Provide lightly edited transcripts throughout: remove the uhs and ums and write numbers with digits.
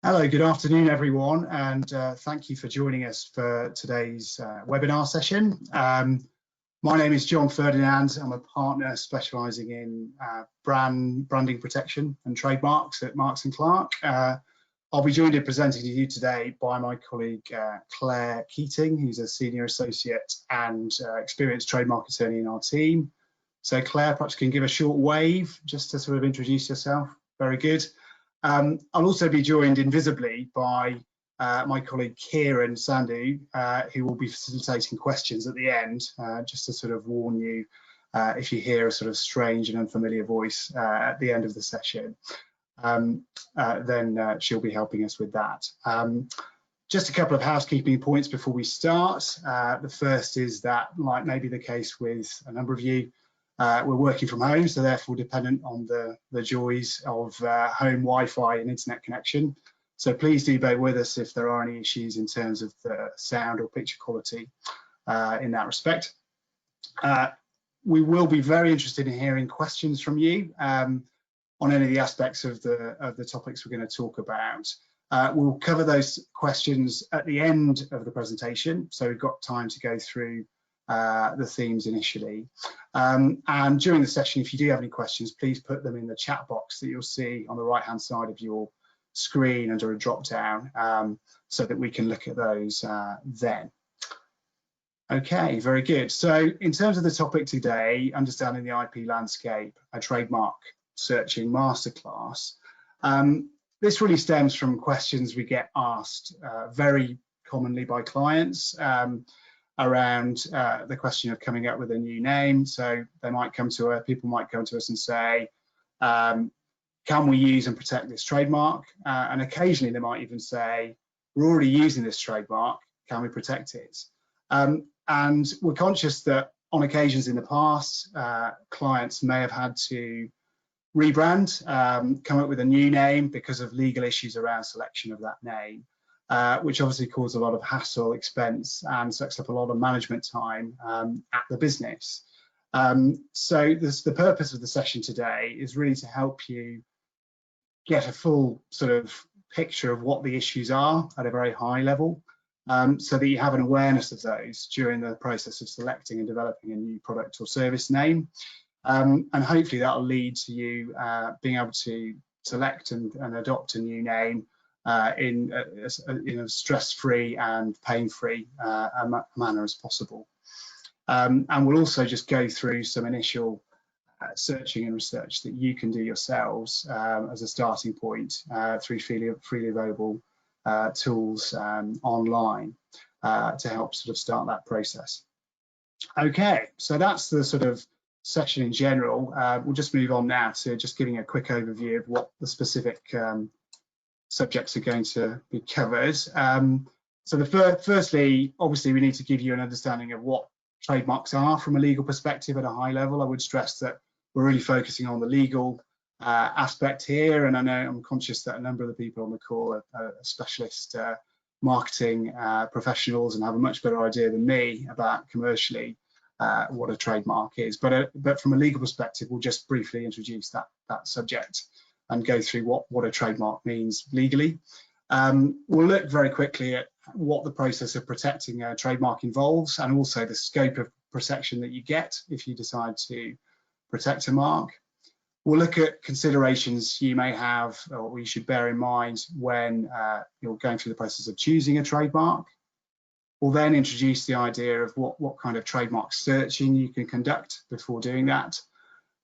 Hello, good afternoon, everyone, and thank you for joining us for today's webinar session. My name is John Ferdinand. I'm a partner specialising in branding protection and trademarks at Marks Clerk. I'll be joined in presenting to you today by my colleague Claire Keating, who's a senior associate and experienced trademark attorney in our team. So Claire, perhaps you can give a short wave just to sort of introduce yourself. Very good. I'll also be joined invisibly by my colleague Kieran Sandhu, who will be facilitating questions at the end, just to sort of warn you if you hear a sort of strange and unfamiliar voice at the end of the session. Then she'll be helping us with that. Just a couple of housekeeping points before we start. The first is that, like maybe the case with a number of you, we're working from home, so therefore dependent on the joys of home Wi-Fi and internet connection. So please do bear with us if there are any issues in terms of the sound or picture quality in that respect. We will be very interested in hearing questions from you on any of the aspects of the topics we're going to talk about. We'll cover those questions at the end of the presentation, so we've got time to go through the themes initially. And during the session, if you do have any questions, please put them in the chat box that you'll see on the right hand side of your screen under a drop down, so that we can look at those then. Okay, very good. So in terms of the topic today, understanding the IP landscape, a trademark searching masterclass, this really stems from questions we get asked very commonly by clients around the question of coming up with a new name. So they might come to people might come to us and say, can we use and protect this trademark? And occasionally they might even say, we're already using this trademark, can we protect it? And we're conscious that on occasions in the past, clients may have had to rebrand, come up with a new name because of legal issues around selection of that name. Which obviously causes a lot of hassle, expense, and sucks up a lot of management time at the business. So the purpose of the session today is really to help you get a full sort of picture of what the issues are at a very high level, so that you have an awareness of those during the process of selecting and developing a new product or service name. And hopefully that'll lead to you being able to select and adopt a new name in a stress-free and pain-free manner as possible. And we'll also just go through some initial searching and research that you can do yourselves as a starting point through freely available tools online to help sort of start that process. Okay, so that's the sort of session in general. We'll just move on now to just giving a quick overview of what the specific subjects are going to be covered. So firstly, obviously, we need to give you an understanding of what trademarks are from a legal perspective at a high level. I would stress that we're really focusing on the legal aspect here, and I know I'm conscious that a number of the people on the call are specialist marketing professionals and have a much better idea than me about commercially what a trademark is. But from a legal perspective, we'll just briefly introduce that subject and go through what a trademark means legally. We'll look very quickly at what the process of protecting a trademark involves, and also the scope of protection that you get if you decide to protect a mark. We'll look at considerations you may have or you should bear in mind when you're going through the process of choosing a trademark. We'll then introduce the idea of what kind of trademark searching you can conduct before doing that.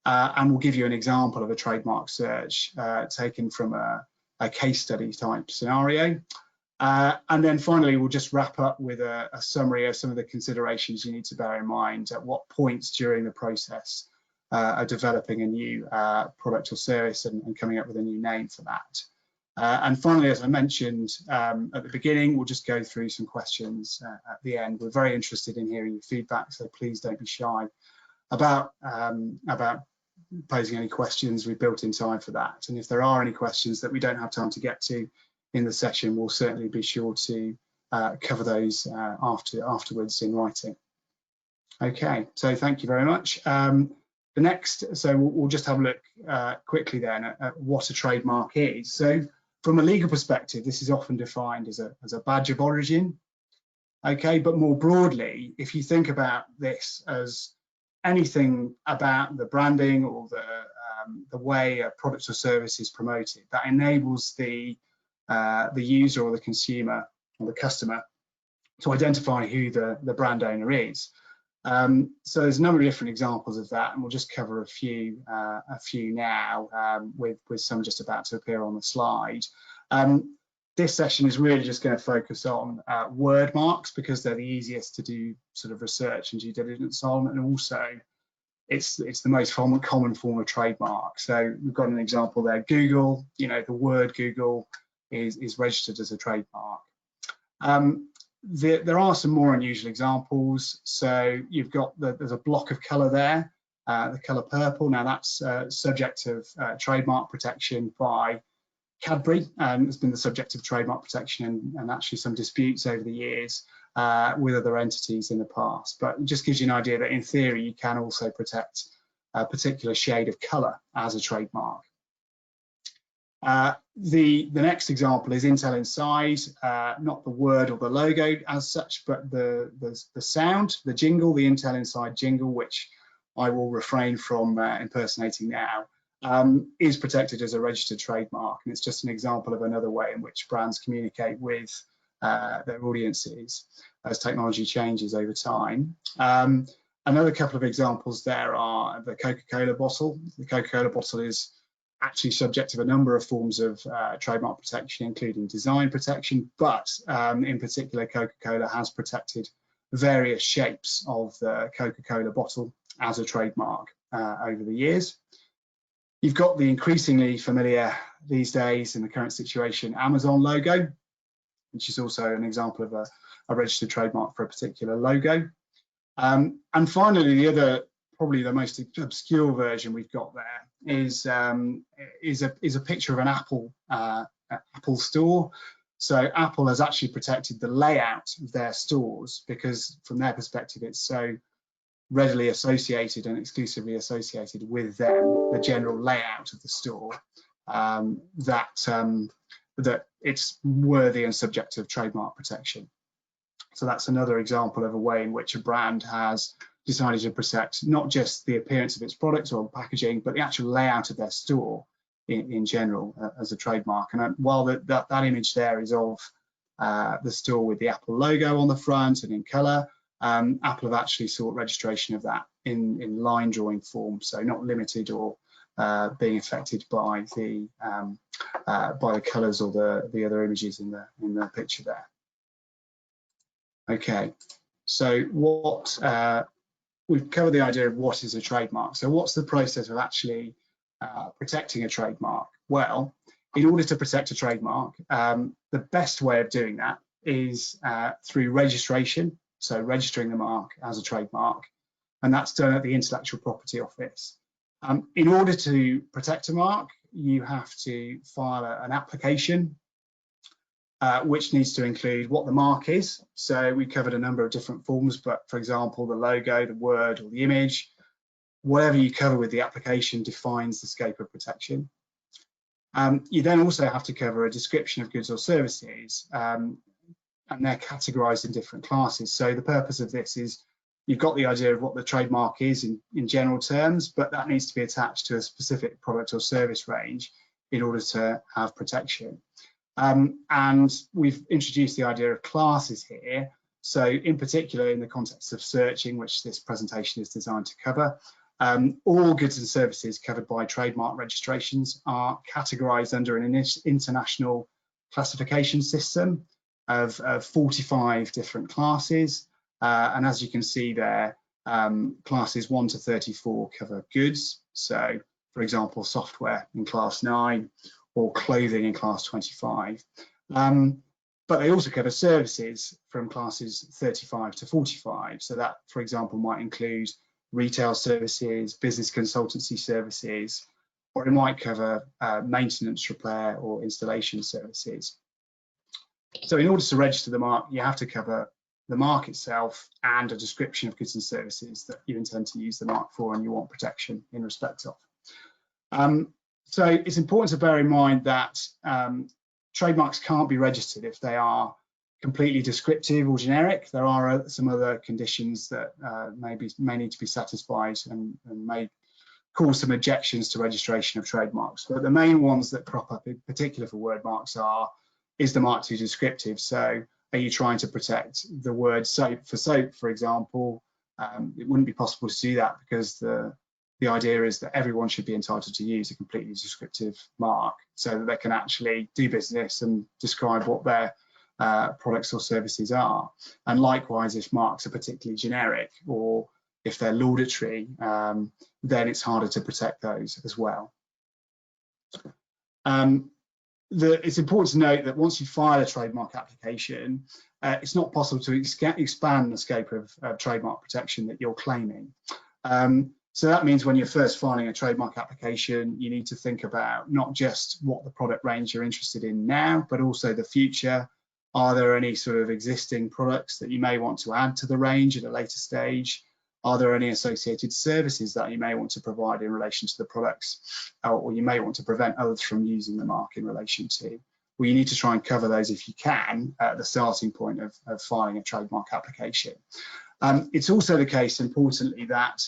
And we'll give you an example of a trademark search taken from a case study type scenario. And then finally, we'll just wrap up with a summary of some of the considerations you need to bear in mind at what points during the process of developing a new product or service and coming up with a new name for that. And finally, as I mentioned at the beginning, we'll just go through some questions at the end. We're very interested in hearing your feedback, so please don't be shy about posing any questions. We've built in time for that, and if there are any questions that we don't have time to get to in the session, we'll certainly be sure to cover those afterwards in writing. Okay, so thank you very much. The next, so we'll just have a look quickly then at what a trademark is. So From a legal perspective, this is often defined as a badge of origin. Okay, but more broadly, if you think about this as anything about the branding or the way a product or service is promoted, that enables the user or the consumer or the customer to identify who the brand owner is. So there's a number of different examples of that, and we'll just cover a few now, with some just about to appear on the slide. This session is really just going to focus on word marks, because they're the easiest to do sort of research and due diligence on, and also it's the most common form of trademark. So we've got an example there. Google, the word Google is registered as a trademark. There are some more unusual examples. So you've got there's a block of colour there, the colour purple. Now that's subject of trademark protection by Cadbury, has been the subject of trademark protection and actually some disputes over the years with other entities in the past. But it just gives you an idea that in theory you can also protect a particular shade of colour as a trademark. The next example is Intel Inside, not the word or the logo as such, but the sound, the jingle, the Intel Inside jingle, which I will refrain from impersonating now, is protected as a registered trademark. And it's just an example of another way in which brands communicate with their audiences as technology changes over time. Another couple of examples there are the Coca-Cola bottle. The Coca-Cola bottle is actually subject to a number of forms of trademark protection, including design protection, but in particular, Coca-Cola has protected various shapes of the Coca-Cola bottle as a trademark over the years. You've got the increasingly familiar these days in the current situation Amazon logo, which is also an example of a registered trademark for a particular logo. And finally, the other, probably the most obscure version we've got there is a picture of an Apple store. So Apple has actually protected the layout of their stores, because from their perspective it's so readily associated and exclusively associated with them, the general layout of the store, that it's worthy and subject of trademark protection. So that's another example of a way in which a brand has decided to protect not just the appearance of its products or packaging, but the actual layout of their store in general as a trademark. And while that image there is of the store with the Apple logo on the front and in colour, Apple have actually sought registration of that in line drawing form, so not limited or being affected by the colours or the other images in the picture there. Okay, so we've covered the idea of what is a trademark. So what's the process of actually protecting a trademark? Well, in order to protect a trademark, the best way of doing that is through registration. So registering the mark as a trademark, and that's done at the Intellectual Property Office. In order to protect a mark, you have to file an application, which needs to include what the mark is. So we covered a number of different forms, but for example, the logo, the word, or the image, whatever you cover with the application defines the scope of protection. You then also have to cover a description of goods or services, and they're categorized in different classes. So the purpose of this is you've got the idea of what the trademark is in general terms, but that needs to be attached to a specific product or service range in order to have protection. And we've introduced the idea of classes here. So in particular, in the context of searching, which this presentation is designed to cover, all goods and services covered by trademark registrations are categorized under an international classification system of 45 different classes. And as you can see there, classes 1 to 34 cover goods. So for example, software in class 9 or clothing in class 25. But they also cover services from classes 35 to 45. So that, for example, might include retail services, business consultancy services, or it might cover maintenance, repair, or installation services. So in order to register the mark, you have to cover the mark itself and a description of goods and services that you intend to use the mark for and you want protection in respect of. So it's important to bear in mind that trademarks can't be registered if they are completely descriptive or generic. There are some other conditions that may need to be satisfied and may cause some objections to registration of trademarks. But the main ones that crop up in particular for word marks is the mark too descriptive? So are you trying to protect the word soap, for example? It wouldn't be possible to do that, because the idea is that everyone should be entitled to use a completely descriptive mark so that they can actually do business and describe what their products or services are. And likewise, if marks are particularly generic or if they're laudatory, then it's harder to protect those as well. It's important to note that once you file a trademark application, it's not possible to expand the scope of trademark protection that you're claiming. So that means when you're first filing a trademark application, you need to think about not just what the product range you're interested in now, but also the future. Are there any sort of existing products that you may want to add to the range at a later stage? Are there any associated services that you may want to provide in relation to the products, or you may want to prevent others from using the mark in relation to? Well, you need to try and cover those if you can at the starting point of filing a trademark application. It's also the case, importantly, that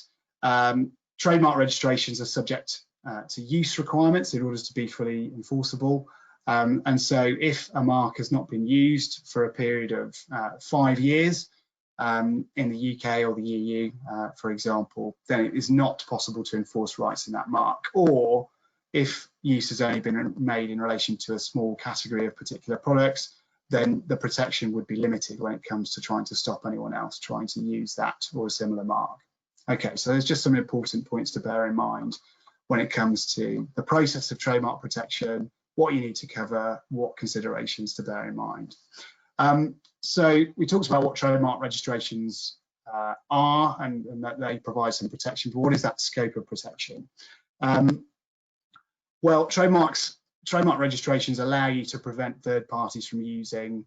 trademark registrations are subject to use requirements in order to be fully enforceable. And so if a mark has not been used for a period of 5 years in the UK or the EU, for example, then it is not possible to enforce rights in that mark. Or if use has only been made in relation to a small category of particular products, then the protection would be limited when it comes to trying to stop anyone else trying to use that or a similar mark. Okay, so there's just some important points to bear in mind when it comes to the process of trademark protection, what you need to cover, what considerations to bear in mind. So we talked about what trademark registrations are and that they provide some protection, but what is that scope of protection? Well, trademark registrations allow you to prevent third parties from using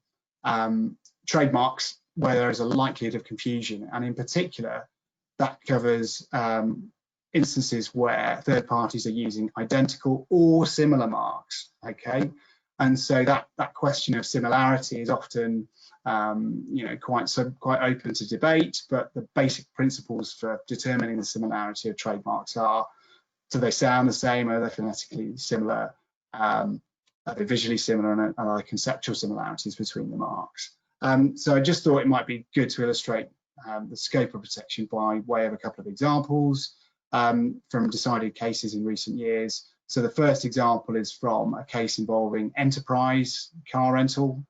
trademarks where there is a likelihood of confusion, and in particular, that covers instances where third parties are using identical or similar marks. Okay, and so that question of similarity is often quite open to debate, but the basic principles for determining the similarity of trademarks are: do they sound the same? Are they phonetically similar? Are they visually similar? And are there conceptual similarities between the marks? So I just thought it might be good to illustrate the scope of protection by way of a couple of examples from decided cases in recent years. So the first example is from a case involving enterprise car rental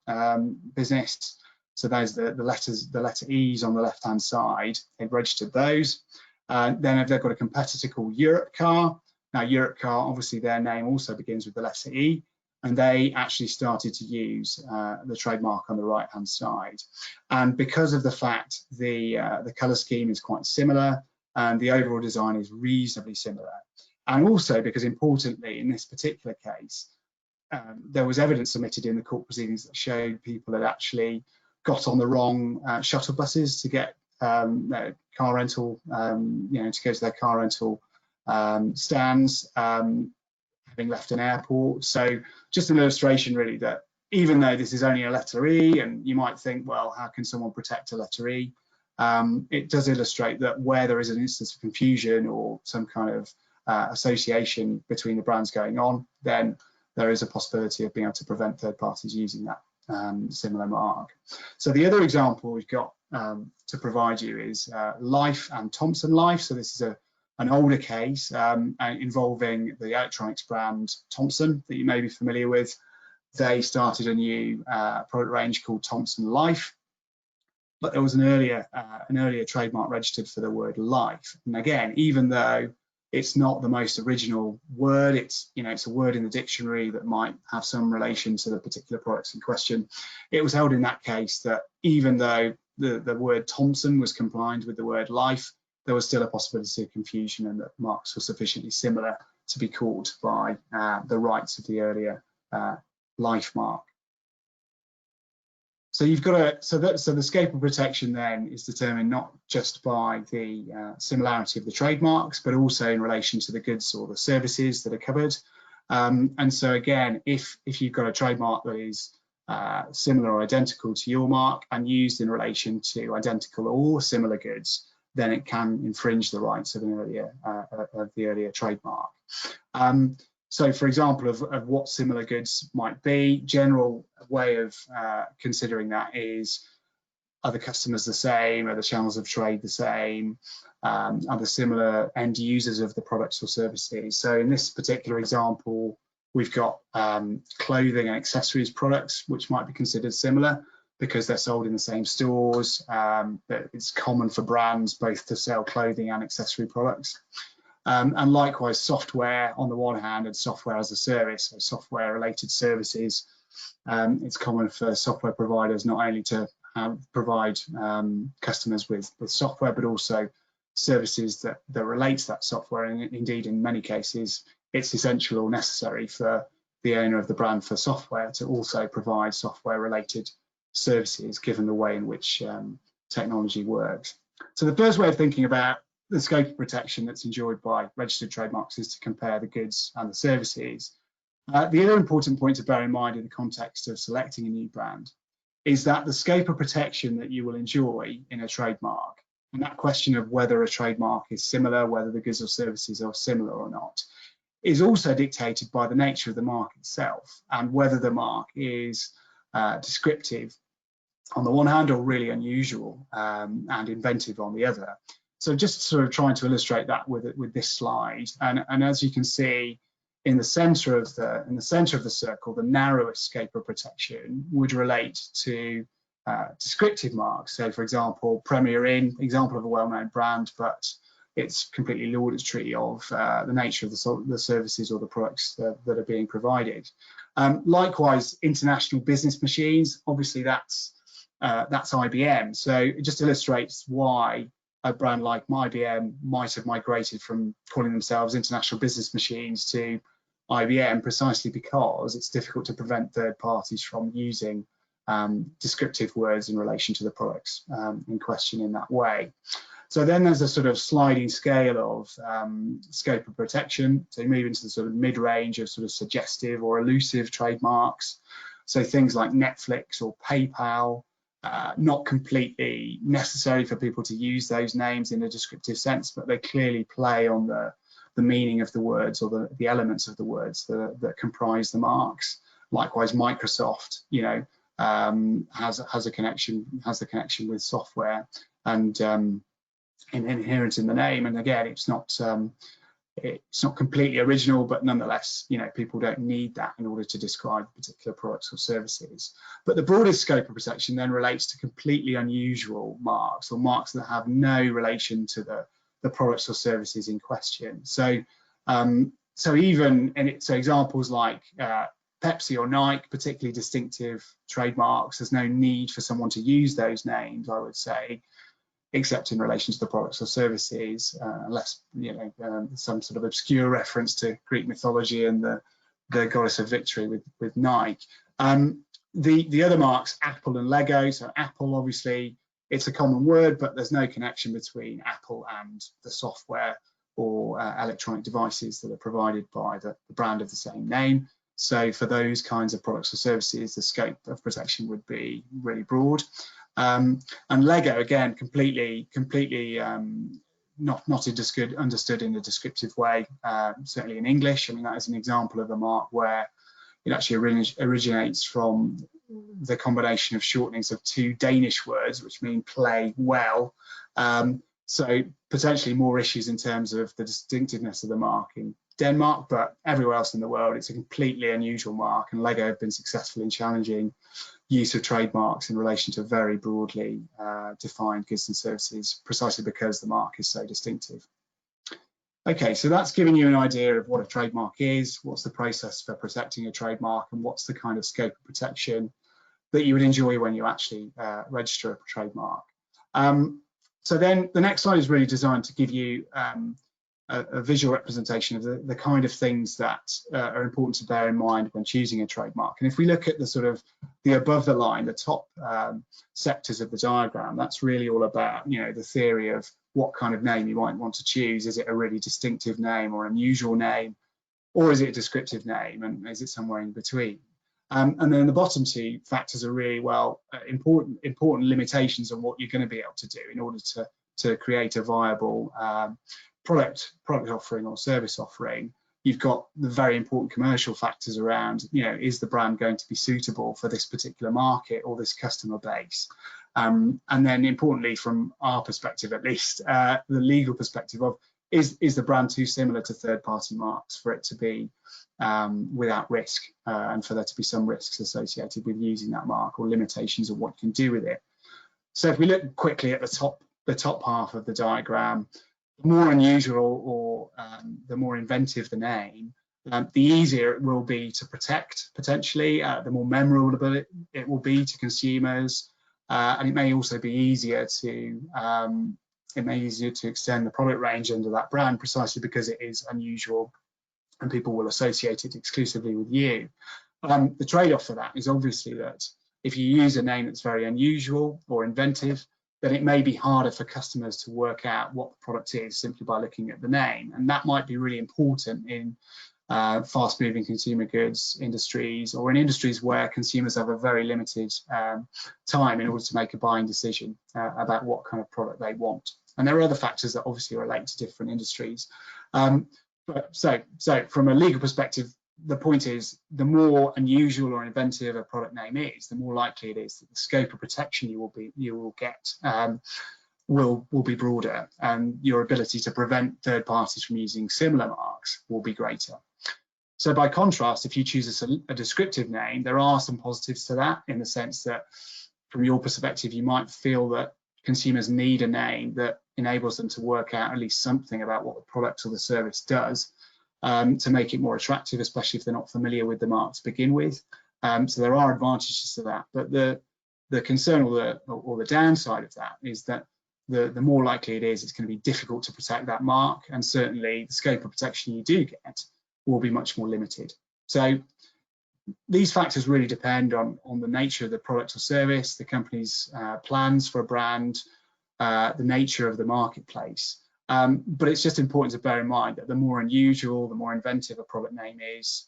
business. So there's the letter E's on the left-hand side. They've registered those. Then they've got a competitor called Europe Car. Now, Europe Car, obviously their name also begins with the letter E, and they actually started to use the trademark on the right-hand side. And because of the fact the colour scheme is quite similar and the overall design is reasonably similar, and also because, importantly, in this particular case, there was evidence submitted in the court proceedings that showed people had actually got on the wrong shuttle buses to get their car rental, to go to their car rental stands, having left an airport. So just an illustration, really, that even though this is only a letter E, and you might think, well, how can someone protect a letter E? It does illustrate that where there is an instance of confusion or some kind of association between the brands going on, then there is a possibility of being able to prevent third parties using that similar mark. So the other example we've got to provide you is Life and Thompson Life. So this is an older case involving the electronics brand Thompson that you may be familiar with. They started a new product range called Thompson Life, but there was an earlier trademark registered for the word life. And again, even though it's not the most original word, it's a word in the dictionary that might have some relation to the particular products in question. It was held in that case that even though the word Thompson was combined with the word life, there was still a possibility of confusion, and that marks were sufficiently similar to be caught by the rights of the earlier life mark. So you've got so the scope of protection then is determined not just by the similarity of the trademarks, but also in relation to the goods or the services that are covered. And so again, if you've got a trademark that is similar or identical to your mark and used in relation to identical or similar goods, then it can infringe the rights of the earlier trademark. So, for example, of what similar goods might be, general way of considering that is, are the customers the same? Are the channels of trade the same? Are the similar end users of the products or services? So in this particular example, we've got clothing and accessories products, which might be considered similar because they're sold in the same stores. But it's common for brands both to sell clothing and accessory products. And likewise, software on the one hand and software as a service, so software related services. It's common for software providers not only to provide customers with software, but also services that relate to that software. And indeed, in many cases, it's essential or necessary for the owner of the brand for software to also provide software related services, given the way in which technology works. So the first way of thinking about the scope of protection that's enjoyed by registered trademarks is to compare the goods and the services. The other important point to bear in mind in the context of selecting a new brand is that the scope of protection that you will enjoy in a trademark, and that question of whether a trademark is similar, whether the goods or services are similar or not, is also dictated by the nature of the mark itself and whether the mark is descriptive on the one hand or really unusual and inventive on the other. So just sort of trying to illustrate that with this slide, and as you can see, in the center of the circle, the narrowest scope of protection would relate to descriptive marks. So, for example, Premier Inn, example of a well-known brand, but it's completely laudatory of the nature of the services or the products that are being provided. Likewise, international business machines, obviously that's IBM. So it just illustrates why a brand like IBM might have migrated from calling themselves International Business Machines to IBM, precisely because it's difficult to prevent third parties from using descriptive words in relation to the products in question in that way. So then there's a sort of sliding scale of scope of protection. So you move into the sort of mid-range of sort of suggestive or elusive trademarks. So things like Netflix or PayPal, not completely necessary for people to use those names in a descriptive sense, but they clearly play on the meaning of the words or the elements of the words that comprise the marks. Likewise, Microsoft, has the connection with software and inherent in the name. And again, it's not completely original, but nonetheless, people don't need that in order to describe particular products or services. But the broadest scope of protection then relates to completely unusual marks or marks that have no relation to the products or services in question. So, so examples like Pepsi or Nike, particularly distinctive trademarks, there's no need for someone to use those names, I would say, except in relation to the products or services, unless some sort of obscure reference to Greek mythology and the goddess of victory with Nike. The other marks, Apple and Lego. So Apple, obviously, it's a common word, but there's no connection between Apple and the software or electronic devices that are provided by the brand of the same name. So for those kinds of products or services, the scope of protection would be really broad. And Lego, again, completely not understood in a descriptive way, certainly in English. I mean, that is an example of a mark where it actually originates from the combination of shortenings of two Danish words, which mean play well. So potentially more issues in terms of the distinctiveness of the mark in Denmark, but everywhere else in the world, it's a completely unusual mark, and Lego have been successful in challenging use of trademarks in relation to very broadly defined goods and services, precisely because the mark is so distinctive. Okay, so that's giving you an idea of what a trademark is, what's the process for protecting a trademark, and what's the kind of scope of protection that you would enjoy when you actually register a trademark. So then the next slide is really designed to give you a visual representation of the kind of things that are important to bear in mind when choosing a trademark. And if we look at the sort of the above the line, the top sectors of the diagram, that's really all about, the theory of what kind of name you might want to choose. Is it a really distinctive name or unusual name? or is it a descriptive name, and is it somewhere in between? And then the bottom two factors are really important limitations on what you're going to be able to do in order to create a viable product offering or service offering. You've got the very important commercial factors around, is the brand going to be suitable for this particular market or this customer base? And then importantly, from our perspective at least, the legal perspective of, is the brand too similar to third-party marks for it to be without risk, and for there to be some risks associated with using that mark, or limitations of what you can do with it? So if we look quickly at the top half of the diagram, the more unusual or the more inventive the name, the easier it will be to protect potentially, the more memorable it will be to consumers, and it may also be easier to extend the product range under that brand, precisely because it is unusual and people will associate it exclusively with you. The trade-off for that is obviously that if you use a name that's very unusual or inventive, then it may be harder for customers to work out what the product is simply by looking at the name. And that might be really important in fast-moving consumer goods industries, or in industries where consumers have a very limited time in order to make a buying decision about what kind of product they want. And there are other factors that obviously relate to different industries. So from a legal perspective, the point is, the more unusual or inventive a product name is, the more likely it is that the scope of protection you will get will be broader, and your ability to prevent third parties from using similar marks will be greater. So by contrast, if you choose a descriptive name, there are some positives to that, in the sense that from your perspective, you might feel that consumers need a name that enables them to work out at least something about what the product or the service does, to make it more attractive, especially if they're not familiar with the mark to begin with. So there are advantages to that, but the concern or the downside of that is that the more likely it is, it's going to be difficult to protect that mark, and certainly the scope of protection you do get will be much more limited. So these factors really depend on the nature of the product or service, the company's plans for a brand, the nature of the marketplace. But it's just important to bear in mind that the more unusual, the more inventive a product name is,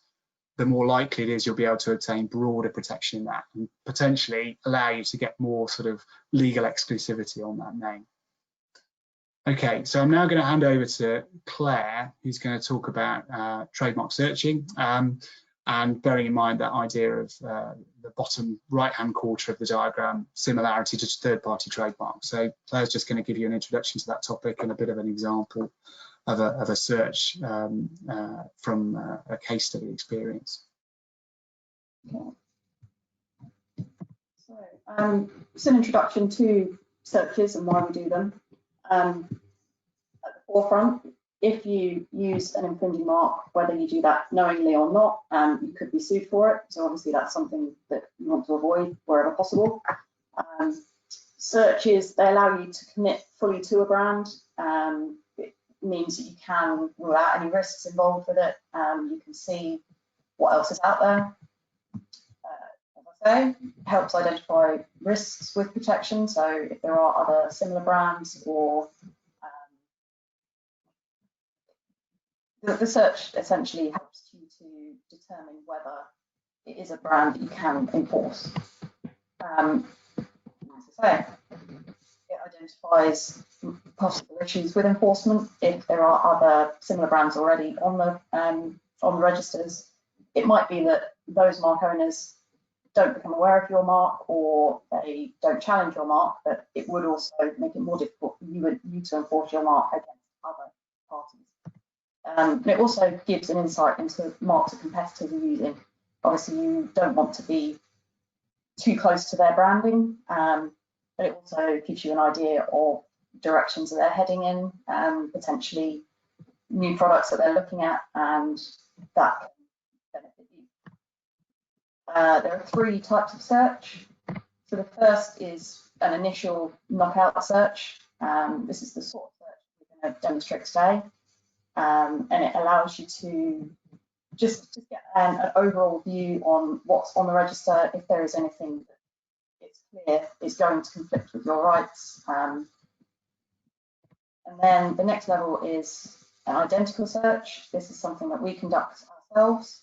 the more likely it is you'll be able to obtain broader protection in that, and potentially allow you to get more sort of legal exclusivity on that name. Okay, so I'm now going to hand over to Claire, who's going to talk about trademark searching, and bearing in mind that idea of the bottom right-hand quarter of the diagram, similarity to third-party trademarks. So Claire's just going to give you an introduction to that topic and a bit of an example of a search from a case study experience. Okay. So just an introduction to searches and why we do them. At the forefront, if you use an infringing mark, whether you do that knowingly or not, you could be sued for it. So obviously that's something that you want to avoid wherever possible. Searches, they allow you to commit fully to a brand. It means that you can rule out any risks involved with it. You can see what else is out there. As I say, it helps identify risks with protection. So if there are other similar brands, or the search essentially helps you to determine whether it is a brand that you can enforce. As I say, it identifies possible issues with enforcement. If there are other similar brands already on the registers, it might be that those mark owners don't become aware of your mark, or they don't challenge your mark, but it would also make it more difficult for you to enforce your mark against other parties. And it also gives an insight into marks that competitors are using. Obviously, you don't want to be too close to their branding, but it also gives you an idea of directions that they're heading in, potentially new products that they're looking at, and that can benefit you. There are 3 types of search. So the first is an initial knockout search. This is the sort of search we're going to demonstrate today. And it allows you to just get an overall view on what's on the register, if there is anything that it's clear is going to conflict with your rights. And then the next level is an identical search. This is something that we conduct ourselves.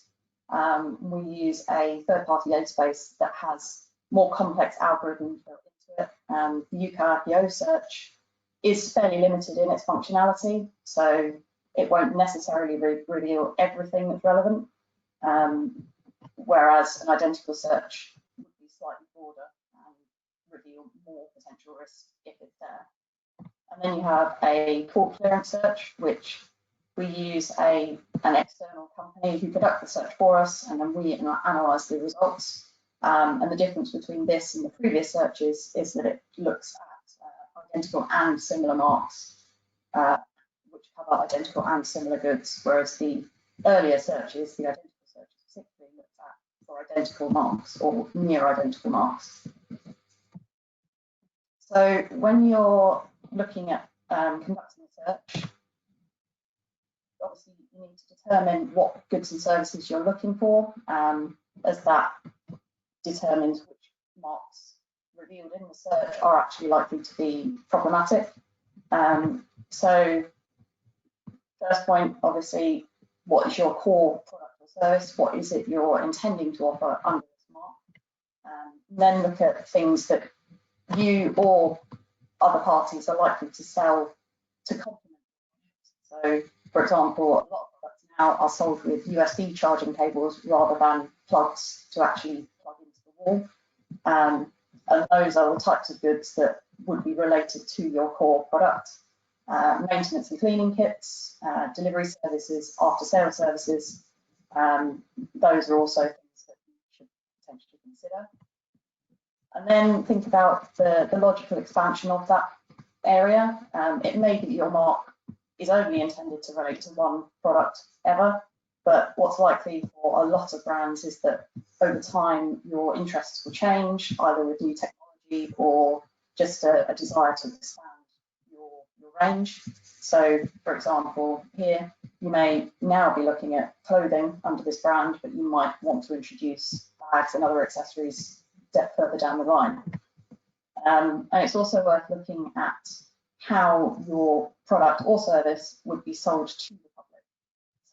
We use a third-party database that has more complex algorithms built into it. The UK IPO search is fairly limited in its functionality, so it won't necessarily reveal everything that's relevant, whereas an identical search would be slightly broader and reveal more potential risk if it's there. And then you have a fault clearance search, which we use an external company who conduct the search for us, and then we analyse the results. And the difference between this and the previous searches is that it looks at identical and similar marks, which cover identical and similar goods, whereas the earlier searches, the identical searches particularly, looked at for identical marks or near identical marks. So when you're looking at conducting a search, obviously you need to determine what goods and services you're looking for, as that determines which marks revealed in the search are actually likely to be problematic. So first point, obviously, what is your core product or service? What is it you're intending to offer under this mark? Then look at things that you or other parties are likely to sell to complement. So, for example, a lot of products now are sold with USB charging cables rather than plugs to actually plug into the wall. And those are the types of goods that would be related to your core product. Maintenance and cleaning kits, delivery services, after-sale services, those are also things that you should potentially consider. And then think about the logical expansion of that area. It may be that your mark is only intended to relate to one product ever, but what's likely for a lot of brands is that over time your interests will change, either with new technology or just a desire to expand your range. So, for example, here you may now be looking at clothing under this brand, but you might want to introduce bags and other accessories further down the line. And it's also worth looking at how your product or service would be sold to the public.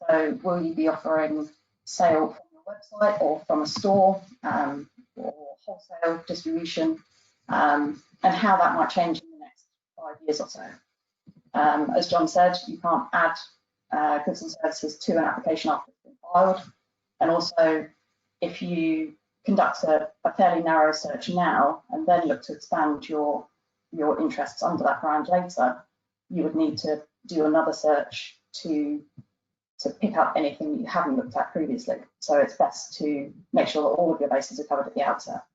So will you be offering sale from your website or from a store, or wholesale distribution, and how that might change in the next 5 years or so. As John said, you can't add goods and services to an application after it's been filed. And also, if you conduct a fairly narrow search now and then look to expand your interests under that brand later, you would need to do another search to pick up anything that you haven't looked at previously. So it's best to make sure that all of your bases are covered at the outset.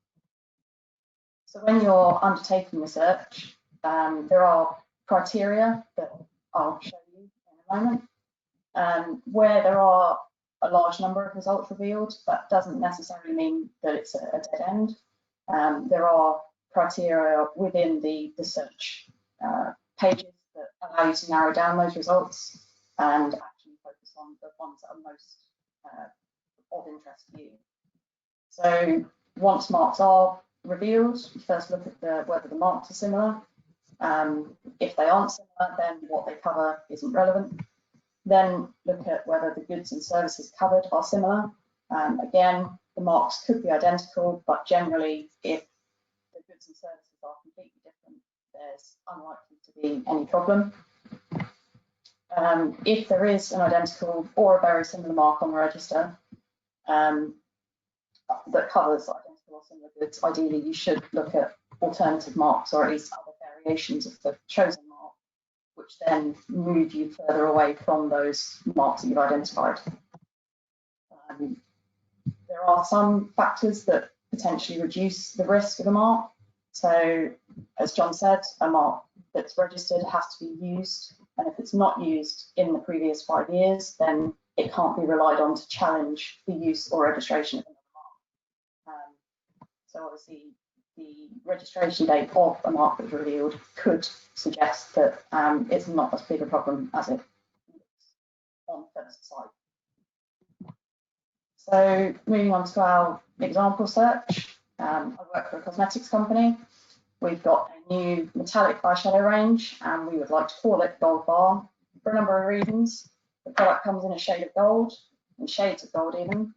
So when you're undertaking the search, there are criteria that I'll show you in a moment. Where there are a large number of results revealed, that doesn't necessarily mean that it's a dead end. There are criteria within the search pages that allow you to narrow down those results and actually focus on the ones that are most of interest to you. So once marks are revealed, you first look at whether the marks are similar. If they aren't similar, then what they cover isn't relevant. Then look at whether the goods and services covered are similar. Again, the marks could be identical, but generally, if the goods and services are completely different, there's unlikely to be any problem. If there is an identical or a very similar mark on the register that covers identical or similar goods, ideally you should look at alternative marks or at least other variations of the chosen mark, which then move you further away from those marks that you've identified. There are some factors that potentially reduce the risk of a mark. So, as John said, a mark that's registered has to be used, and if it's not used in the previous 5 years, then it can't be relied on to challenge the use or registration of another mark. So obviously, the registration date of a mark that's revealed could suggest that it's not as big a problem as it looks on first sight. So moving on to our example search, I work for a cosmetics company. We've got a new metallic eyeshadow range, and we would like to call it Gold Bar for a number of reasons. The product comes in a shade of gold. in shades of gold even.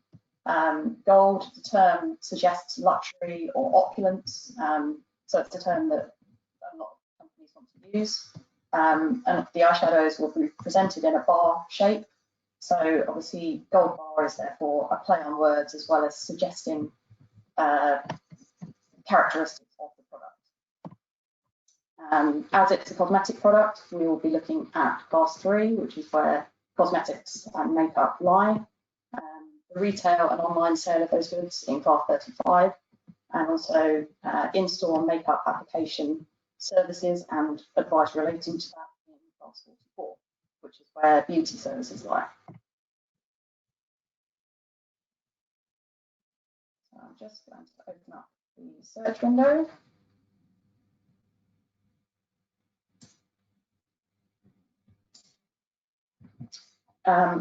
Gold, the term suggests luxury or opulence, so it's a term that a lot of companies want to use. And the eyeshadows will be presented in a bar shape. So obviously gold bar is therefore a play on words as well as suggesting characteristics of the product. As it's a cosmetic product, we will be looking at class 3, which is where cosmetics and makeup lie. The retail and online sale of those goods in class 35, and also in-store makeup application services and advice relating to that in class 44, which is where beauty services lie. So I'm just going to open up the search window.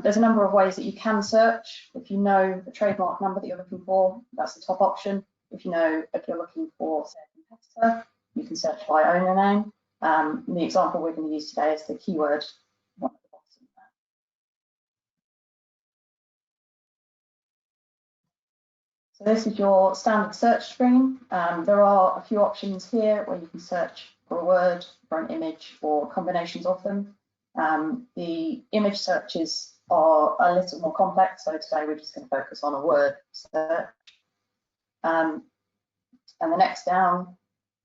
There's a number of ways that you can search. If you know the trademark number that you're looking for, that's the top option. If you know if you're looking for, say, a competitor, you can search by owner name. The example we're going to use today is the keyword one at the bottom there. So this is your standard search screen. There are a few options here where you can search for a word, for an image, or combinations of them. The image searches are a little more complex, so today we're just going to focus on a word search. And the next down,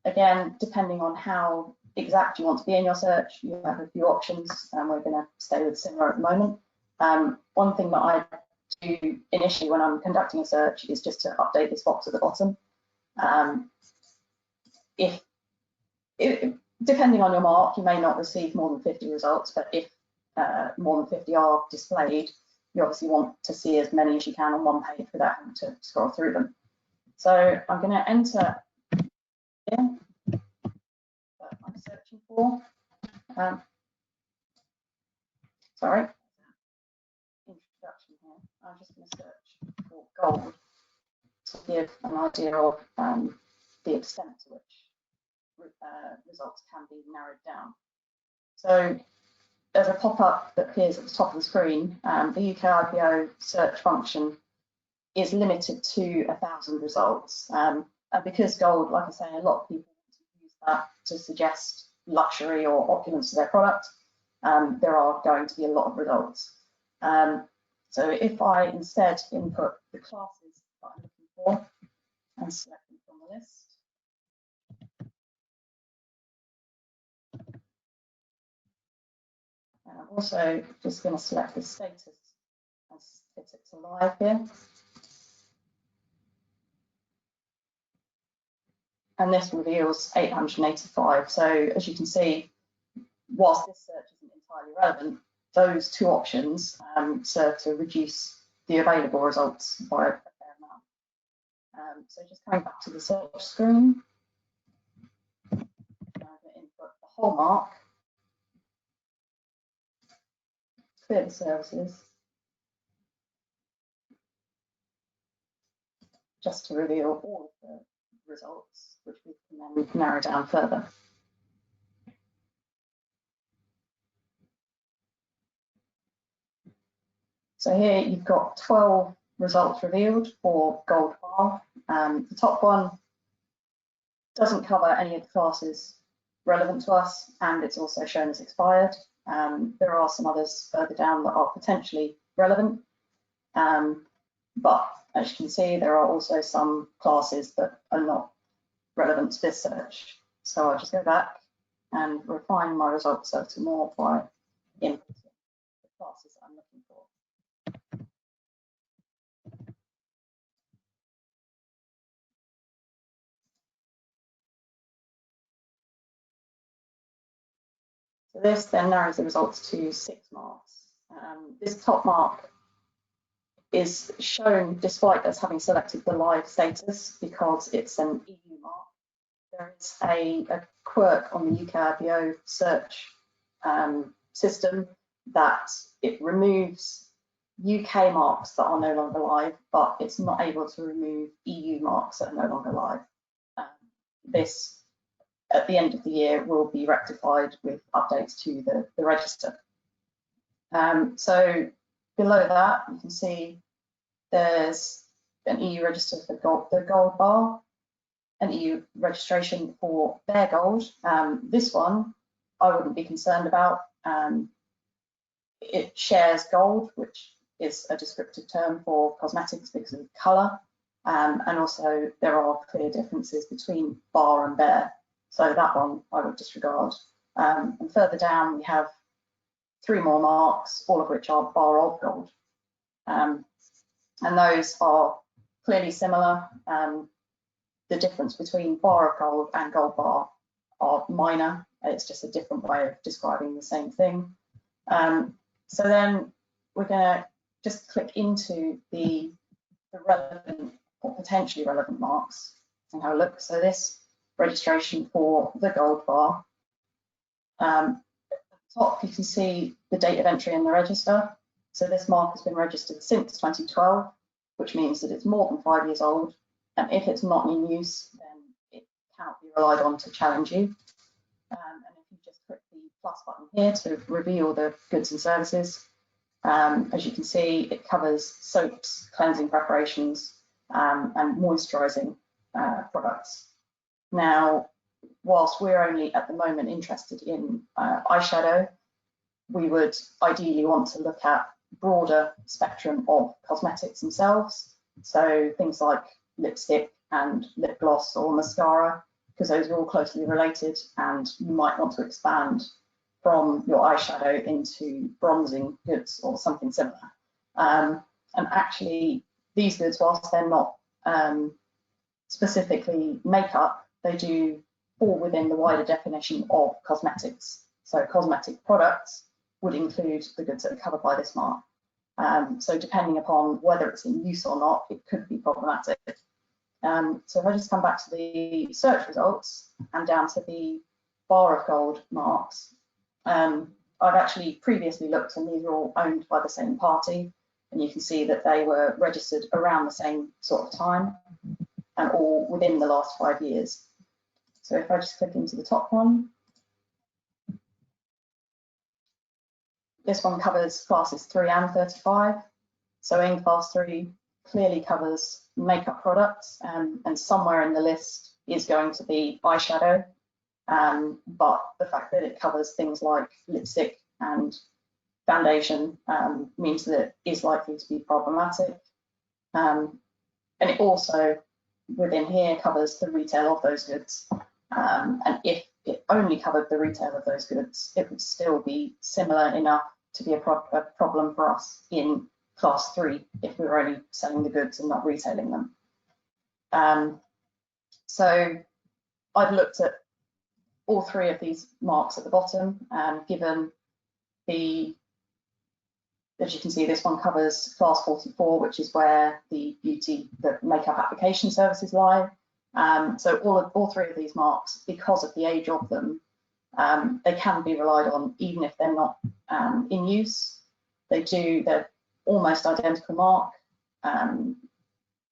again, depending on how exact you want to be in your search, you have a few options, and we're going to stay with similar at the moment. One thing that I do initially when I'm conducting a search is just to update this box at the bottom. Depending on your mark, you may not receive more than 50 results, but if more than 50 are displayed, you obviously want to see as many as you can on one page without having to scroll through them. So I'm going to enter here that I'm searching for. Sorry, introduction here. I'm just going to search for gold to give an idea of the extent to which results can be narrowed down. So there's a pop-up that appears at the top of the screen. The UK IPO search function is limited to 1,000 results. And because gold, like I say, a lot of people use that to suggest luxury or opulence to their product, there are going to be a lot of results. So if I instead input the classes that I'm looking for and select them from the list, and I'm also just going to select the status and set it to live here. And this reveals 885. So as you can see, whilst this search isn't entirely relevant, those two options serve to reduce the available results by a fair amount. So just coming back to the search screen, I'm going to input the whole mark, clear the services, just to reveal all of the results, which we can then narrow down further. So here you've got 12 results revealed for gold bar. The top one doesn't cover any of the classes relevant to us, and it's also shown as expired. There are some others further down that are potentially relevant, but as you can see, there are also some classes that are not relevant to this search. So I'll just go back and refine my results a little more by inputting the classes I'm looking for. So this then narrows the results to 6 marks. This top mark is shown despite us having selected the live status because it's an EU mark. There is a quirk on the UK IPO search system that it removes UK marks that are no longer live, but it's not able to remove EU marks that are no longer live. This, at the end of the year, will be rectified with updates to the register. So below that, you can see there's an EU register for the gold bar, an EU registration for bare gold. This one I wouldn't be concerned about. It shares gold, which is a descriptive term for cosmetics because of colour, and also there are clear differences between bar and bare, so that one I would disregard. And further down we have 3 more marks, all of which are bar of gold, and those are clearly similar. The difference between bar of gold and gold bar are minor. It's just a different way of describing the same thing. So then we're going to just click into the relevant or potentially relevant marks and have a look. So this registration for the gold bar. At the top you can see the date of entry in the register. So this mark has been registered since 2012, which means that it's more than 5 years old. And if it's not in use, then it cannot be relied on to challenge you. And if you just click the plus button here to reveal the goods and services, as you can see, it covers soaps, cleansing preparations, and moisturising products. Now, whilst we're only at the moment interested in eyeshadow, we would ideally want to look at broader spectrum of cosmetics themselves. So things like lipstick and lip gloss or mascara, because those are all closely related, and you might want to expand from your eyeshadow into bronzing goods or something similar. And actually, these goods, whilst they're not specifically makeup, they do fall within the wider definition of cosmetics. So cosmetic products would include the goods that are covered by this mark. So depending upon whether it's in use or not, it could be problematic. So if I just come back to the search results and down to the bar of gold marks, I've actually previously looked, and these are all owned by the same party, and you can see that they were registered around the same sort of time and all within the last 5 years. So if I just click into the top one, this one covers classes 3 and 35. So in class 3 clearly covers makeup products, and somewhere in the list is going to be eyeshadow. But the fact that it covers things like lipstick and foundation means that it is likely to be problematic. And it also, within here, covers the retail of those goods. And if it only covered the retail of those goods, it would still be similar enough to be a problem for us in class 3 if we were only selling the goods and not retailing them. So I've looked at all 3 of these marks at the bottom, given the, as you can see, this one covers class 44, which is where the makeup application services lie. So all 3 of these marks, because of the age of them, they can be relied on even if they're not in use. They're almost identical mark.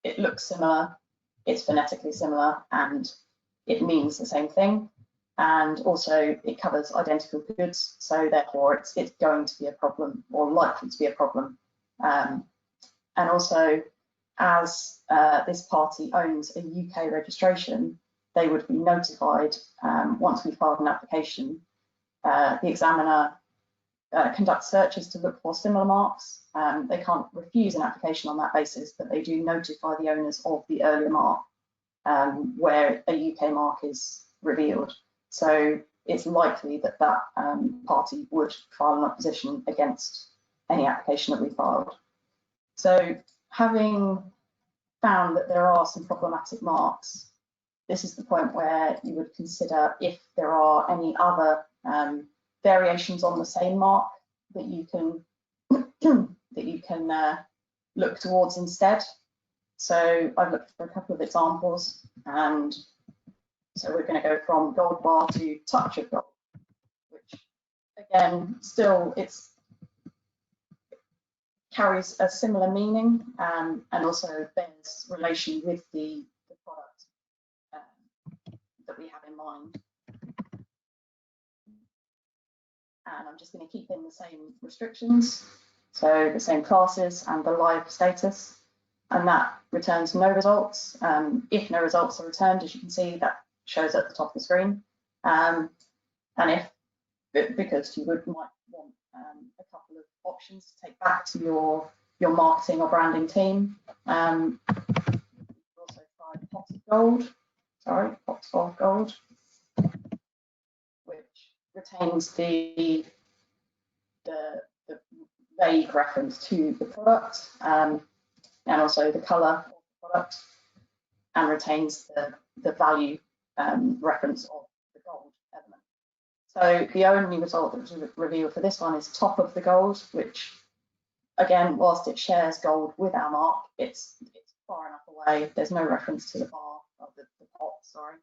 It looks similar, it's phonetically similar, and it means the same thing. And also it covers identical goods, so therefore it's going to be a problem, or likely to be a problem. And also, as this party owns a UK registration, they would be notified once we filed an application. The examiner conducts searches to look for similar marks. They can't refuse an application on that basis, but they do notify the owners of the earlier mark where a UK mark is revealed. So it's likely that that party would file an opposition against any application that we filed. So having found that there are some problematic marks, this is the point where you would consider if there are any other variations on the same mark that you can look towards instead. So I've looked for a couple of examples, and so we're going to go from gold bar to touch of gold, which again still carries a similar meaning, and also bears relation with the product that we have in mind. And I'm just going to keep in the same restrictions. so the same classes and the live status, and that returns no results. If no results are returned, as you can see, that shows at the top of the screen. And because you might want a couple of options to take back to your marketing or branding team. You can also try pots of gold, which retains the vague reference to the product and also the color of the product, and retains the value reference of the gold element. So the only result that was revealed for this one is top of the gold, which again, whilst it shares gold with our mark, it's far enough away. There's no reference to the bar of the pot, sorry.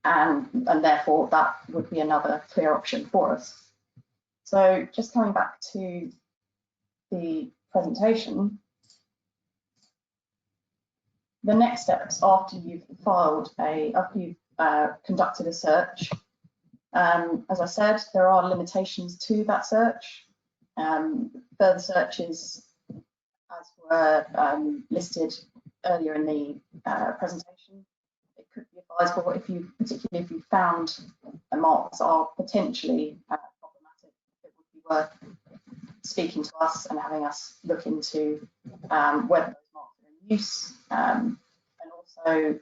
And therefore that would be another clear option for us. So just coming back to the presentation, the next steps after you've conducted a search, as I said, there are limitations to that search. Further searches, as were listed earlier in the presentation, it could be advisable particularly if you found marks are potentially problematic, it would be worth speaking to us and having us look into whether those marks are in use, and also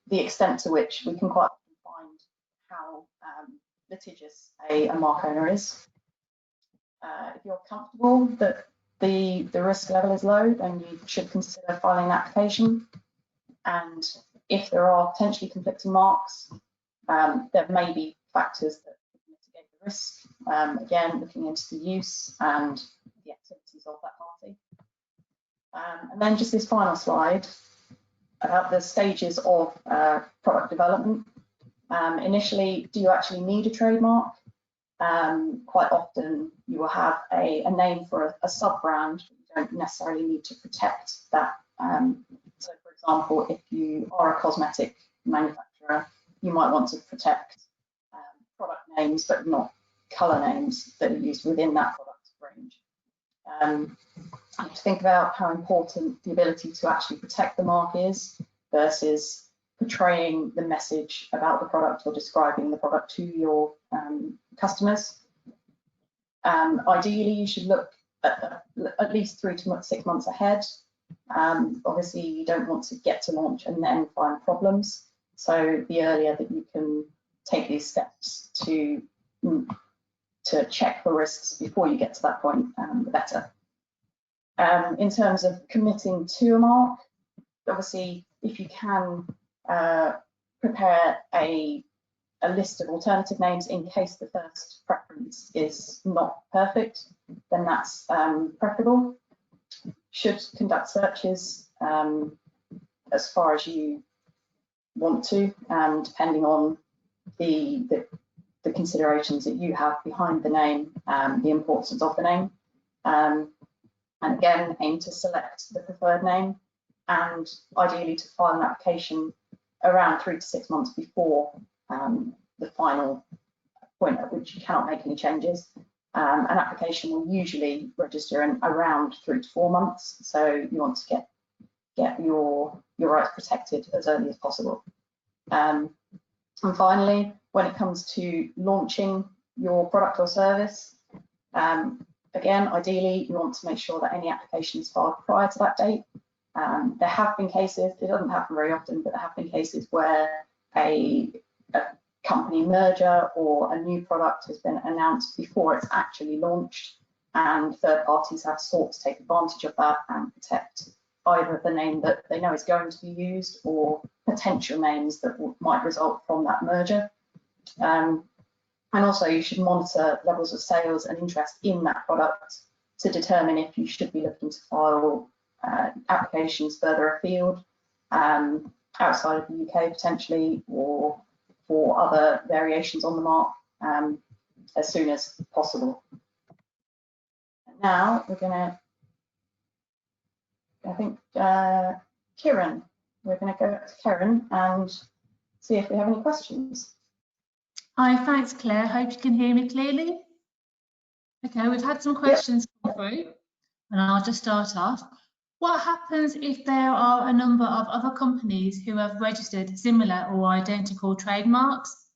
the extent to which we can quite often find how litigious a mark owner is. If you're comfortable that the risk level is low, then you should consider filing an application. And if there are potentially conflicting marks, there may be factors that mitigate the risk. Again, looking into the use and the activities of that party. And then just this final slide about the stages of product development. Initially, do you actually need a trademark? Quite often you will have a name for a sub-brand, but you don't necessarily need to protect that. So for example, if you are a cosmetic manufacturer, you might want to protect product names, but not colour names that are used within that product range. You have to think about how important the ability to actually protect the mark is versus portraying the message about the product or describing the product to your customers. Ideally, you should look at least 3 to 6 months ahead. Obviously, you don't want to get to launch and then find problems. So the earlier that you can take these steps to check for risks before you get to that point, the better. In terms of committing to a mark, obviously, if you can prepare a list of alternative names in case the first preference is not perfect, then that's preferable. Should conduct searches as far as you want to, depending on the considerations that you have behind the name, the importance of the name. And again, aim to select the preferred name and ideally to file an application around 3 to 6 months before the final point at which you cannot make any changes. An application will usually register in around 3 to 4 months, so you want to get your rights protected as early as possible. And finally, when it comes to launching your product or service, again, ideally, you want to make sure that any application is filed prior to that date. There have been cases, it doesn't happen very often, but there have been cases where a company merger or a new product has been announced before it's actually launched, and third parties have sought to take advantage of that and protect either the name that they know is going to be used or potential names that might result from that merger. And also you should monitor levels of sales and interest in that product to determine if you should be looking to file applications further afield, outside of the UK potentially, or for other variations on the mark as soon as possible. And now we're going to, I think, Kieran, we're going to go to Karen and see if we have any questions. Hi, thanks Claire. Hope you can hear me clearly. Okay, we've had some questions come through, and I'll just start off. What happens if there are a number of other companies who have registered similar or identical trademarks?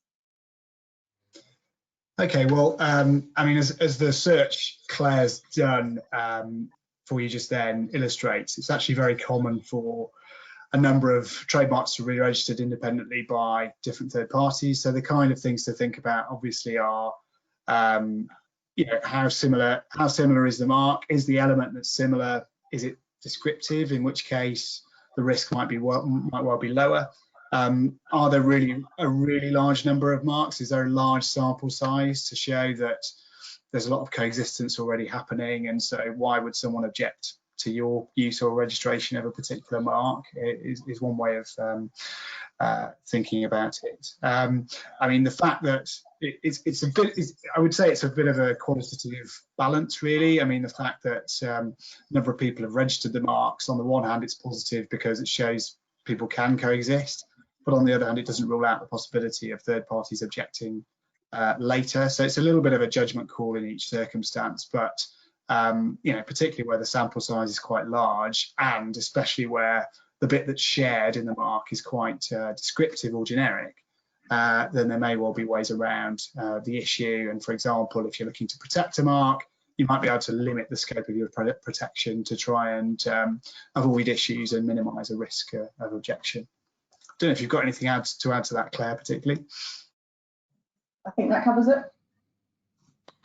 Okay, well, I mean, as the search Claire's done for you just then illustrates, it's actually very common for a number of trademarks to be registered independently by different third parties. So the kind of things to think about obviously are, you know, how similar is the mark? Is the element that's similar? Is it descriptive? In which case the risk might well be lower. Are there really a really large number of marks? Is there a large sample size to show that there's a lot of coexistence already happening? And so why would someone object to your use or registration of a particular mark? Is one way of thinking about it. I mean, the fact that it's a bit, I would say it's a bit of a qualitative balance, really. I mean, the fact that a number of people have registered the marks, on the one hand, it's positive because it shows people can coexist, but on the other hand, it doesn't rule out the possibility of third parties objecting later. So it's a little bit of a judgment call in each circumstance, but you know, particularly where the sample size is quite large, and especially where the bit that's shared in the mark is quite descriptive or generic, then there may well be ways around the issue. And for example, if you're looking to protect a mark, you might be able to limit the scope of your protection to try and avoid issues and minimise a risk of objection. I don't know if you've got anything to add to that, Claire, particularly. I think that covers it.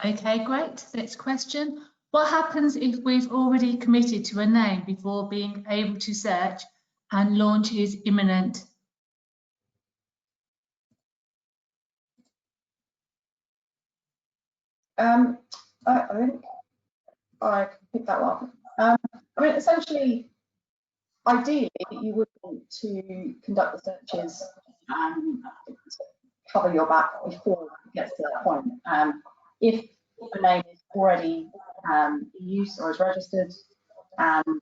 Okay, great. Next question. What happens if we've already committed to a name before being able to search and launch is imminent? I think I can pick that one up. I mean, essentially, ideally, you would want to conduct the searches and cover your back before it gets to that point. If a name is already in use or is registered and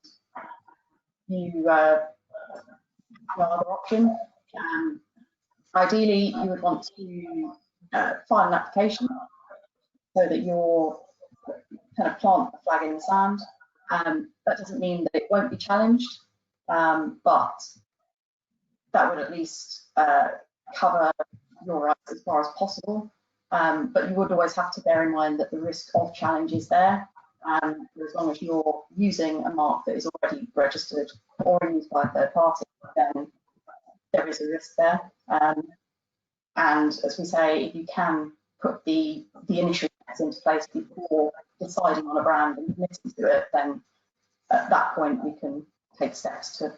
you have no other option, ideally, you would want to file an application so that you're kind of plant a flag in the sand. That doesn't mean that it won't be challenged, but that would at least cover your rights as far as possible. But you would always have to bear in mind that the risk of challenge is there. As long as you're using a mark that is already registered or used by a third party, then there is a risk there. And as we say, if you can put the initial steps into place before deciding on a brand and committing to it, then at that point we can take steps to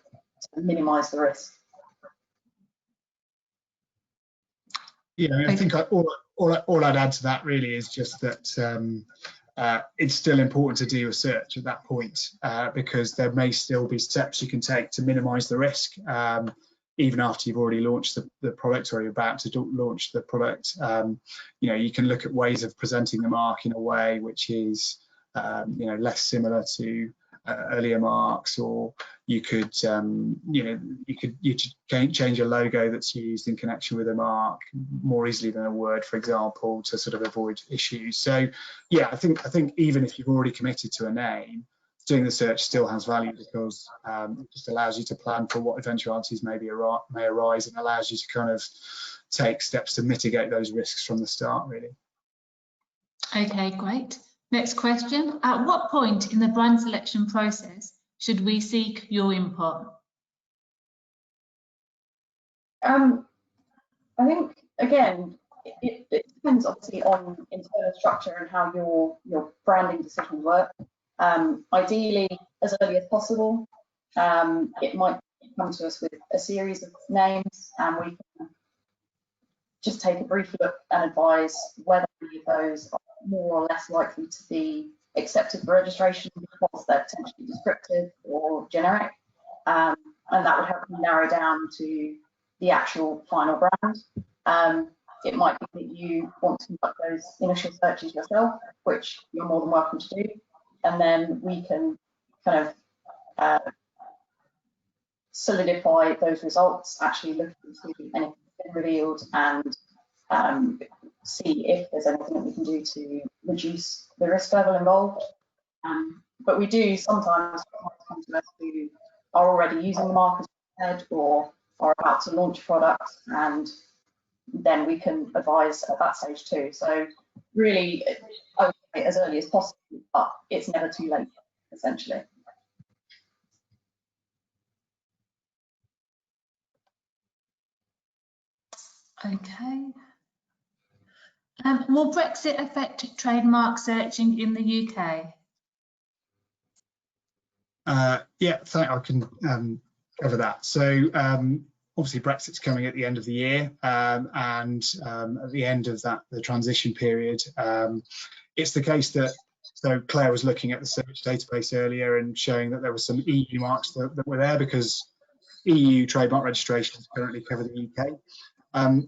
minimise the risk. Yeah, I think all I'd add to that really is just that it's still important to do a search at that point because there may still be steps you can take to minimise the risk. Even after you've already launched the product or you're about to launch the product, you know, you can look at ways of presenting the mark in a way which is, you know, less similar to earlier marks, or you could, you know, you could change a logo that's used in connection with a mark more easily than a word, for example, to sort of avoid issues. So, yeah, I think even if you've already committed to a name, doing the search still has value because it just allows you to plan for what eventualities may arise and allows you to kind of take steps to mitigate those risks from the start, really. Okay, great. Next question. At what point in the brand selection process should we seek your input? I think, again, it depends obviously on internal structure and how your branding decisions work. Ideally, as early as possible. It might come to us with a series of names, and we can just take a brief look and advise whether any of those are more or less likely to be accepted for registration because they're potentially descriptive or generic. And that would help you narrow down to the actual final brand. It might be that you want to conduct those initial searches yourself, which you're more than welcome to do. And then we can kind of solidify those results, actually look to see anything revealed and see if there's anything that we can do to reduce the risk level involved. But we do sometimes come to us who are already using the mark as head or are about to launch products, and then we can advise at that stage too. So really, I would say as early as possible, but it's never too late, essentially. Okay. Will Brexit affect trademark searching in the UK? Yeah, I can cover that. So obviously Brexit's coming at the end of the year, and at the end of that, the transition period, it's the case that, so Claire was looking at the search database earlier and showing that there were some EU marks that were there because EU trademark registrations currently cover the UK.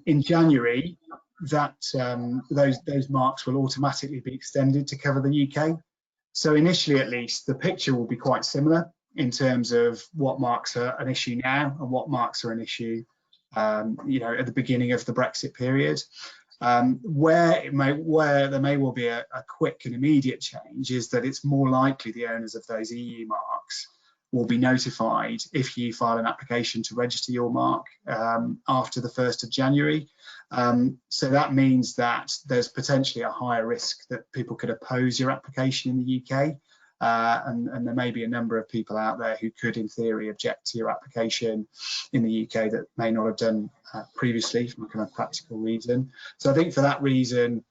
In January, that those marks will automatically be extended to cover the UK. So initially, at least, the picture will be quite similar in terms of what marks are an issue now and what marks are an issue, you know, at the beginning of the Brexit period. Where there may well be a quick and immediate change is that it's more likely the owners of those EU marks will be notified if you file an application to register your mark after the 1st of January. So that means that there's potentially a higher risk that people could oppose your application in the UK. And there may be a number of people out there who could, in theory, object to your application in the UK that may not have done previously from a kind of practical reason. So I think for that reason,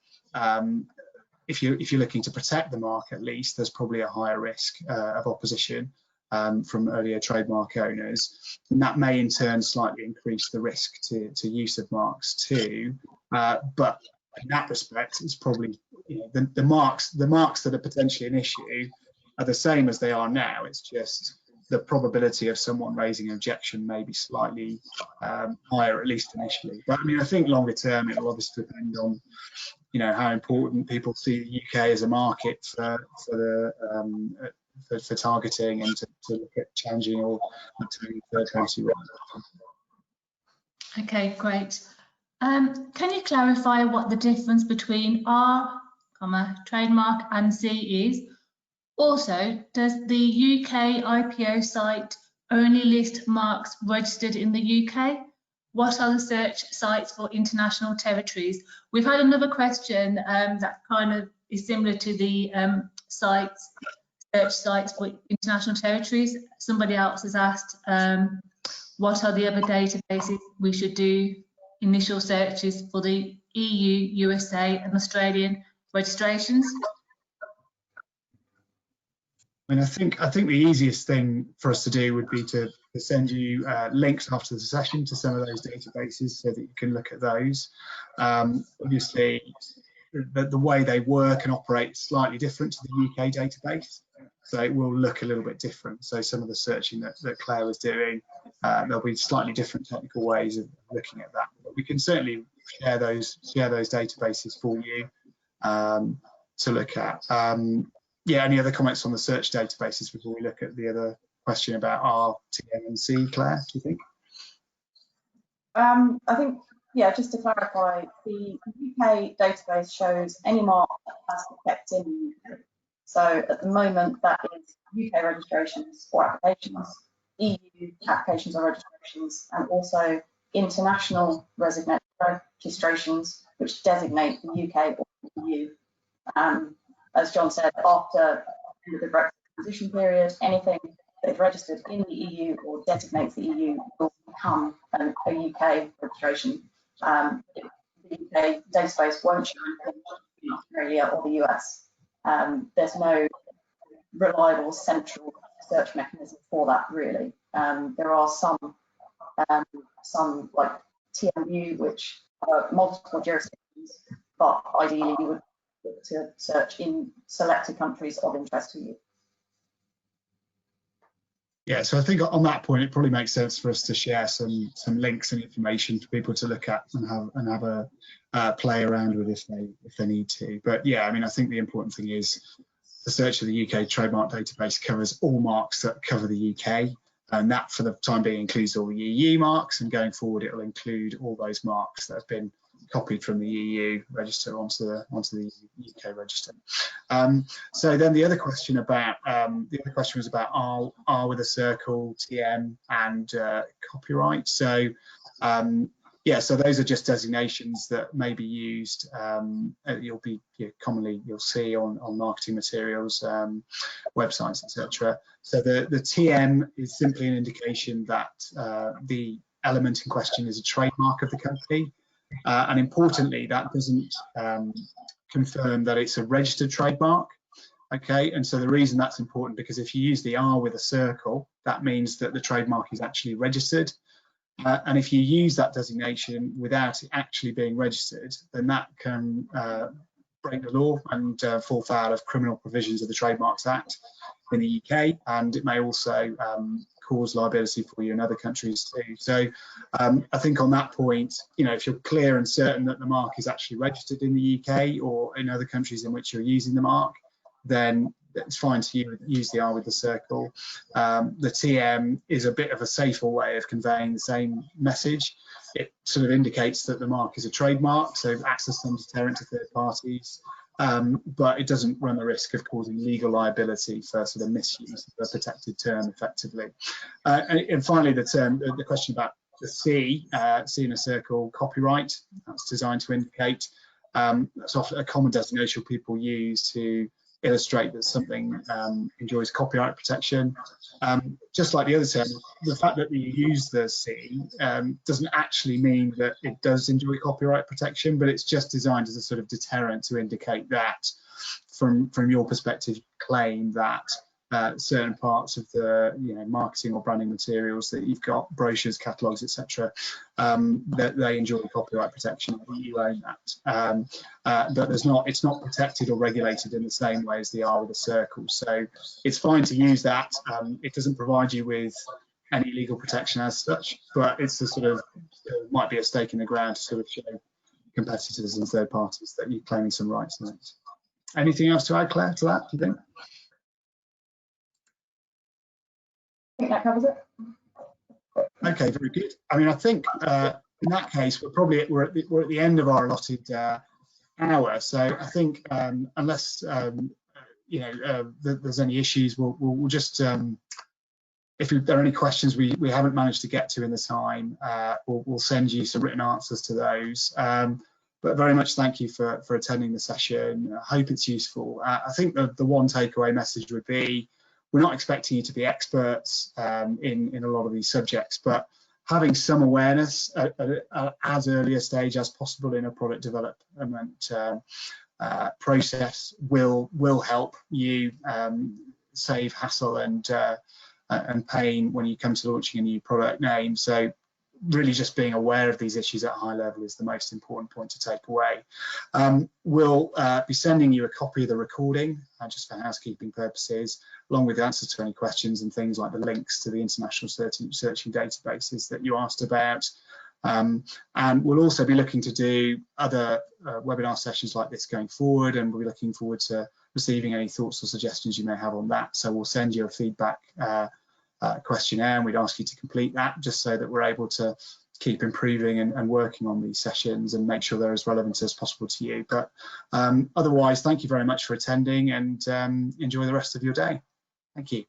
if you're looking to protect the mark, at least, there's probably a higher risk of opposition from earlier trademark owners, and that may in turn slightly increase the risk to use of marks too. But in that respect, it's probably, you know, the marks that are potentially an issue are the same as they are now. It's just the probability of someone raising an objection may be slightly higher, at least initially. But I mean, I think longer term, it will obviously depend on, you know, how important people see the UK as a market for targeting and to look at challenging or obtaining third-party rights. Okay, great. Can you clarify what the difference between R, trademark and C is? Also, does the UK IPO site only list marks registered in the UK? What are the search sites for international territories? We've had another question that kind of is similar to the search sites for international territories. Somebody else has asked, what are the other databases we should do initial searches for the EU, USA and Australian registrations? I mean, I think the easiest thing for us to do would be to send you links after the session to some of those databases so that you can look at those. Obviously, the way they work and operate is slightly different to the UK database, so it will look a little bit different. So some of the searching that Claire was doing, there'll be slightly different technical ways of looking at that. But we can certainly share those databases for you to look at. Yeah, any other comments on the search databases before we look at the other question about R, TM and C, Claire, do you think? I think, yeah, just to clarify, the UK database shows any mark that has effect in the UK. So at the moment, that is UK registrations or applications, EU applications or registrations, and also international registrations, which designate the UK or the EU. As John said, after the Brexit transition period, anything that is registered in the EU or designates the EU will become a UK registration. The UK database won't show anything in Australia or the US. There's no reliable central search mechanism for that, really. There are some like TMU, which are multiple jurisdictions, but ideally you would look to search in selected countries of interest to you. Yeah, so I think on that point, it probably makes sense for us to share some links and information for people to look at and have a play around with if they need to. But yeah, I mean, I think the important thing is the search of the UK trademark database covers all marks that cover the UK, and that for the time being includes all the EU marks, and going forward it will include all those marks that have been copied from the EU register onto the UK register. So then the other question was about R with a circle, TM, and copyright. So yeah, so those are just designations that may be used. Commonly you'll see on marketing materials, websites, etc. So the TM is simply an indication that the element in question is a trademark of the company, and importantly, that doesn't confirm that it's a registered trademark. Okay, and so the reason that's important, because if you use the R with a circle, that means that the trademark is actually registered. And if you use that designation without it actually being registered, then that can break the law and fall foul of criminal provisions of the Trademarks Act in the UK, and it may also cause liability for you in other countries too. So I think on that point, if you're clear and certain that the mark is actually registered in the UK or in other countries in which you're using the mark, then it's fine to use the R with the circle. The TM is a bit of a safer way of conveying the same message. It sort of indicates that the mark is a trademark, so it acts as some deterrent to third parties, but it doesn't run the risk of causing legal liability for sort of misuse of a protected term effectively. And finally, the question about the C in a circle, copyright, that's designed to indicate, that's often a common designation people use to illustrate that something enjoys copyright protection. Just like the other term, the fact that you use the C doesn't actually mean that it does enjoy copyright protection, but it's just designed as a sort of deterrent to indicate that, from your perspective, claim that certain parts of the marketing or branding materials that you've got, brochures, catalogues, etc., that they enjoy copyright protection, that you own that. But it's not protected or regulated in the same way as the R with a circle. So it's fine to use that. It doesn't provide you with any legal protection as such, but it's a sort of might be a stake in the ground to sort of show competitors and third parties that you're claiming some rights in it. Anything else to add, Claire, to that, do you think? I think that covers it. Okay, very good. I mean, I think in that case, we're at the end of our allotted hour. So I think unless there's any issues, we'll just if there are any questions we haven't managed to get to in the time, we'll send you some written answers to those. But very much thank you for attending the session. I hope it's useful. I think the one takeaway message would be, we're not expecting you to be experts in a lot of these subjects, but having some awareness at as early a stage as possible in a product development process will help you save hassle and pain when you come to launching a new product name. So really just being aware of these issues at a high level is the most important point to take away. We'll be sending you a copy of the recording just for housekeeping purposes, along with the answers to any questions and things like the links to the international searching databases that you asked about. And we'll also be looking to do other webinar sessions like this going forward, and we'll be looking forward to receiving any thoughts or suggestions you may have on that. So we'll send you a feedback questionnaire, and we'd ask you to complete that just so that we're able to keep improving and working on these sessions and make sure they're as relevant as possible to you. But otherwise, thank you very much for attending, and enjoy the rest of your day. Thank you.